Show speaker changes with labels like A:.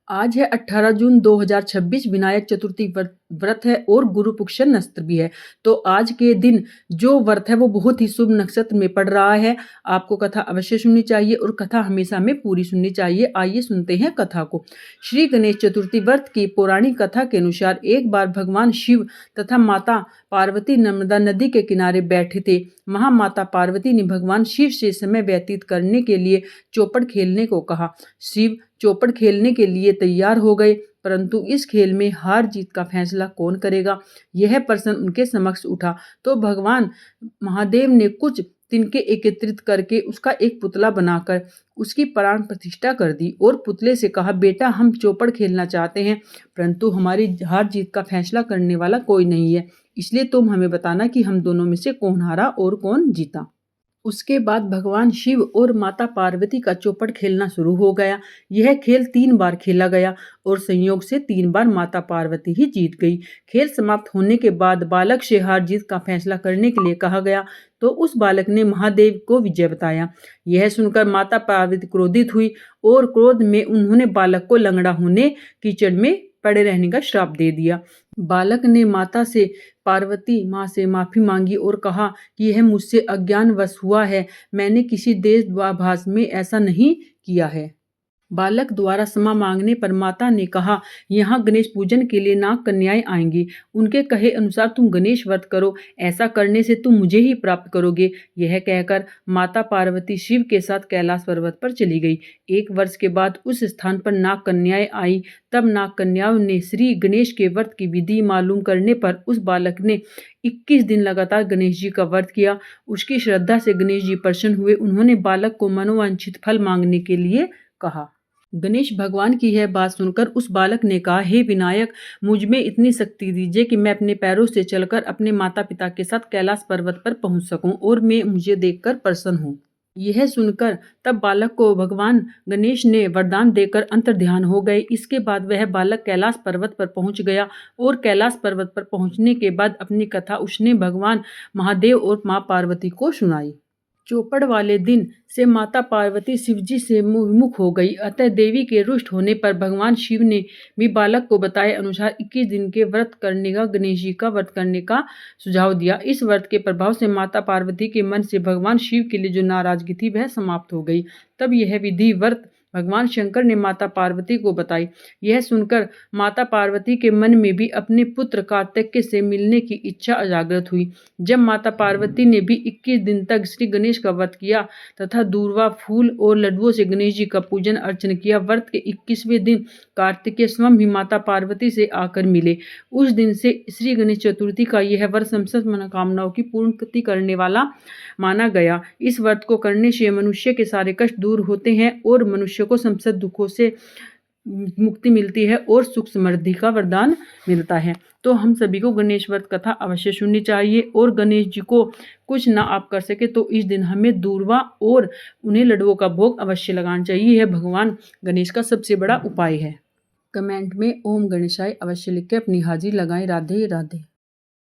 A: आज है 18 जून 2026। विनायक चतुर्थी व्रत है और गुरु पुष्य नक्षत्र भी है। तो आज के दिन जो व्रत है वो बहुत ही शुभ नक्षत्र में पड़ रहा है। आपको कथा अवश्य सुननी चाहिए और कथा हमेशा हमें पूरी सुननी चाहिए। आइए सुनते हैं कथा को। श्री गणेश चतुर्थी व्रत की पौराणिक कथा के अनुसार एक बार भगवान शिव तथा माता पार्वती नर्मदा नदी के किनारे बैठे थे। महामाता पार्वती ने भगवान शिव से समय व्यतीत करने के लिए चौपड़ खेलने को कहा। शिव चौपड़ खेलने के लिए तैयार हो गए, परंतु इस खेल में हार जीत का फैसला कौन करेगा, यह प्रश्न उनके समक्ष उठा। तो भगवान महादेव ने कुछ तिनके एकत्रित करके उसका एक पुतला बनाकर उसकी प्राण प्रतिष्ठा कर दी और पुतले से कहा, बेटा हम चौपड़ खेलना चाहते हैं, परंतु हमारी हार जीत का फैसला करने वाला कोई नहीं है, इसलिए तुम हमें बताना कि हम दोनों में से कौन हारा और कौन जीता। उसके बाद भगवान शिव और माता पार्वती का चौपड़ खेलना शुरू हो गया। यह खेल 3 बार खेला गया और संयोग से 3 बार माता पार्वती ही जीत गई। खेल समाप्त होने के बाद बालक से हार जीत का फैसला करने के लिए कहा गया, तो उस बालक ने महादेव को विजय बताया। यह सुनकर माता पार्वती क्रोधित हुई और क्रोध में उन्होंने बालक को लंगड़ा होने, कीचड़ में पड़े रहने का श्राप दे दिया। बालक ने माता से पार्वती माँ से माफी मांगी और कहा कि यह मुझसे अज्ञानवश हुआ है, मैंने किसी देश व भाष में ऐसा नहीं किया है। बालक द्वारा क्षमा मांगने पर माता ने कहा, यहाँ गणेश पूजन के लिए नाग कन्याएं आएंगी, उनके कहे अनुसार तुम गणेश व्रत करो, ऐसा करने से तुम मुझे ही प्राप्त करोगे। यह कहकर माता पार्वती शिव के साथ कैलाश पर्वत पर चली गई। 1 वर्ष के बाद उस स्थान पर नाग कन्याएं आई। तब नाग कन्याओं ने श्री गणेश के व्रत की विधि मालूम करने पर उस बालक ने 21 दिन लगातार गणेश जी का व्रत किया। उसकी श्रद्धा से गणेश जी प्रसन्न हुए। उन्होंने बालक को मनोवांछित फल मांगने के लिए कहा। गणेश भगवान की यह बात सुनकर उस बालक ने कहा, हे विनायक, मुझ में इतनी शक्ति दीजिए कि मैं अपने पैरों से चलकर अपने माता पिता के साथ कैलाश पर्वत पर पहुंच सकूं और मैं मुझे देखकर प्रसन्न हूं। यह सुनकर तब बालक को भगवान गणेश ने वरदान देकर अंतर्ध्यान हो गए। इसके बाद वह बालक कैलाश पर्वत पर पहुंच गया और कैलाश पर्वत पर पहुंचने के बाद अपनी कथा उसने भगवान महादेव और माँ पार्वती को सुनाई। चौपड़ वाले दिन से माता पार्वती शिवजी से विमुख हो गई। अतः देवी के रुष्ट होने पर भगवान शिव ने भी बालक को बताए अनुसार 21 दिन के व्रत करने का, गणेश जी का व्रत करने का सुझाव दिया। इस व्रत के प्रभाव से माता पार्वती के मन से भगवान शिव के लिए जो नाराजगी थी वह समाप्त हो गई। तब यह विधि व्रत भगवान शंकर ने माता पार्वती को बताई। यह सुनकर माता पार्वती के मन में भी अपने पुत्र कार्तिकेय से मिलने की इच्छा जागृत हुई। जब माता पार्वती ने भी 21 दिन तक श्री गणेश का व्रत किया तथा दूर्वा, फूल और लड्डुओं से गणेश जी का पूजन अर्चन किया, व्रत के 21वें दिन कार्तिकेय स्वयं भी माता पार्वती से आकर मिले। उस दिन से श्री गणेश चतुर्थी का यह व्रत समस्त मनोकामनाओं की पूर्ति करने वाला माना गया। इस व्रत को करने से मनुष्य के सारे कष्ट दूर होते हैं और मनुष्य को समस्त दुखों से मुक्ति मिलती है और सुख समृद्धि का वरदान मिलता है। तो हम सभी को गणेश व्रत कथा अवश्य सुननी चाहिए और गणेश जी को कुछ ना आप कर सके तो इस दिन हमें दूर्वा और उन्हें लड्डुओं का भोग अवश्य लगाना चाहिए। यह भगवान गणेश का सबसे बड़ा उपाय है। कमेंट में ओम गणेशाय अवश्य लिख के अपनी हाजिरी लगाएं। राधे राधे।